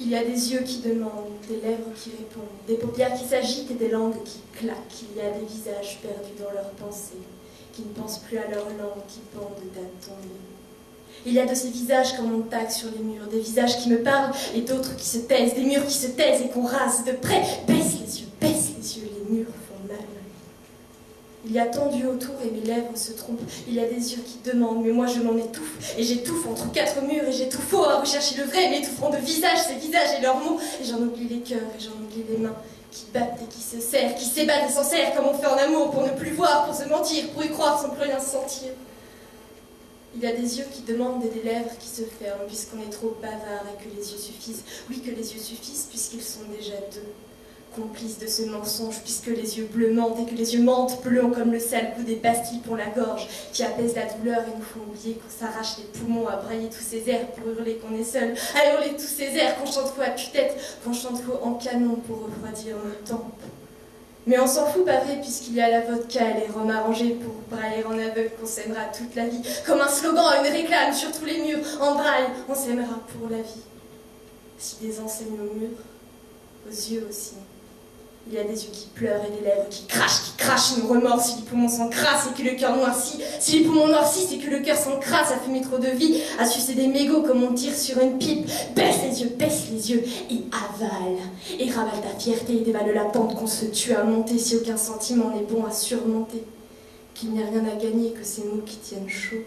Il y a des yeux qui demandent, des lèvres qui répondent, des paupières qui s'agitent et des langues qui claquent. Il y a des visages perdus dans leurs pensées, qui ne pensent plus à leur langue, qui pendent à tomber. Il y a de ces visages comme on tague sur les murs, des visages qui me parlent et d'autres qui se taisent, des murs qui se taisent et qu'on rase de près. Baisse les yeux, les murs font mal. Il y a tant d'yeux autour et mes lèvres se trompent. Il y a des yeux qui demandent, mais moi je m'en étouffe. Et j'étouffe entre quatre murs et j'étouffe à rechercher le vrai, m'étouffant de visages, ces visages et leurs mots. Et j'en oublie les cœurs et j'en oublie les mains qui battent et qui se serrent, qui s'ébattent et s'en serrent comme on fait en amour pour ne plus voir, pour se mentir, pour y croire sans plus rien sentir. Il y a des yeux qui demandent et des lèvres qui se ferment puisqu'on est trop bavard et que les yeux suffisent. Oui, que les yeux suffisent puisqu'ils sont déjà deux. Complices de ce mensonge, puisque les yeux bleus mentent et que les yeux mentent, bleues comme le sale goût des pastilles pour la gorge, qui apaisent la douleur et nous font oublier qu'on s'arrache les poumons à brailler tous ces airs pour hurler qu'on est seul, à hurler tous ces airs qu'on chante faux à tue-tête, qu'on chante faux en canon pour refroidir nos tempes. Mais on s'en fout pas vrai, puisqu'il y a la vodka et les rhums arrangés pour brailler en aveugle qu'on s'aimera toute la vie, comme un slogan, une réclame sur tous les murs, en braille, on s'aimera pour la vie. Si des enseignes au mur, aux yeux aussi. Il y a des yeux qui pleurent et des lèvres qui crachent nos remords. Si les poumons s'encrassent et que le cœur noircit, si les poumons noircissent et que le cœur s'encrasse à fumer trop de vie, à sucer des mégots comme on tire sur une pipe. Baisse les yeux et avale. Et ravale ta fierté et dévale la pente qu'on se tue à monter si aucun sentiment n'est bon à surmonter. Qu'il n'y a rien à gagner que ces mots qui tiennent chaud.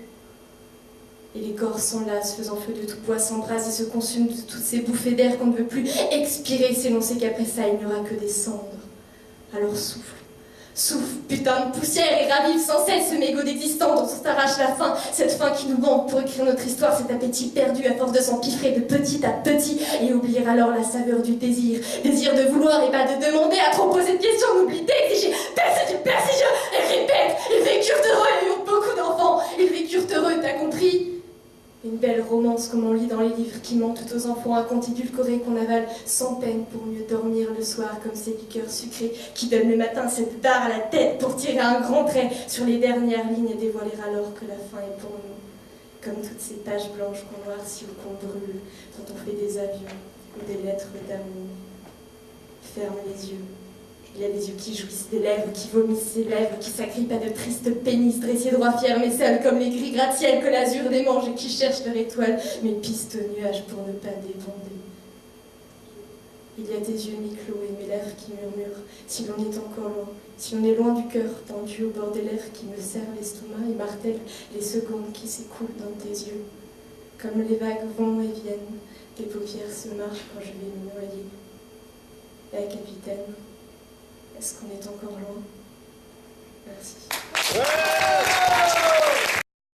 Et les corps s'enlacent, faisant feu de tout poids, s'embrasent et se consument de toutes ces bouffées d'air qu'on ne veut plus expirer, si l'on sait qu'après ça, il n'y aura que des cendres. Alors souffle, souffle, putain de poussière, et ravive sans cesse ce mégot d'existence dont on s'arrache la faim, cette faim qui nous manque pour écrire notre histoire, cet appétit perdu à force de s'empiffrer de petit à petit, et oublier alors la saveur du désir, désir de vouloir et pas de demander, à trop poser de questions, n'oublie d'exiger, persiste, et répète, ils vécurent heureux, ils eurent beaucoup d'enfants, ils vécurent heureux, t'as compris? Une belle romance comme on lit dans les livres qui mentent aux enfants, un conte édulcoré qu'on avale sans peine pour mieux dormir le soir, comme ces liqueurs sucrées qui donnent le matin cette barre à la tête pour tirer un grand trait sur les dernières lignes et dévoiler alors que la fin est pour nous. Comme toutes ces pages blanches qu'on noircit ou qu'on brûle quand on fait des avions ou des lettres d'amour. Ferme les yeux. Il y a des yeux qui jouissent, des lèvres qui vomissent, ces lèvres qui s'agrippent à de tristes pénis, dressés droits, fiers, mais seuls comme les gris gratte-ciel que l'azur démange et qui cherchent leur étoile, mais pistent au nuage pour ne pas débonder. Il y a tes yeux mi-clos et mes lèvres qui murmurent, si l'on est encore loin, si on est loin du cœur, tendu au bord des lèvres qui me serrent l'estomac et martèlent les secondes qui s'écoulent dans tes yeux. Comme les vagues vont et viennent, tes paupières se marchent quand je vais me noyer. Capitaine, est-ce qu'on est encore loin? Merci.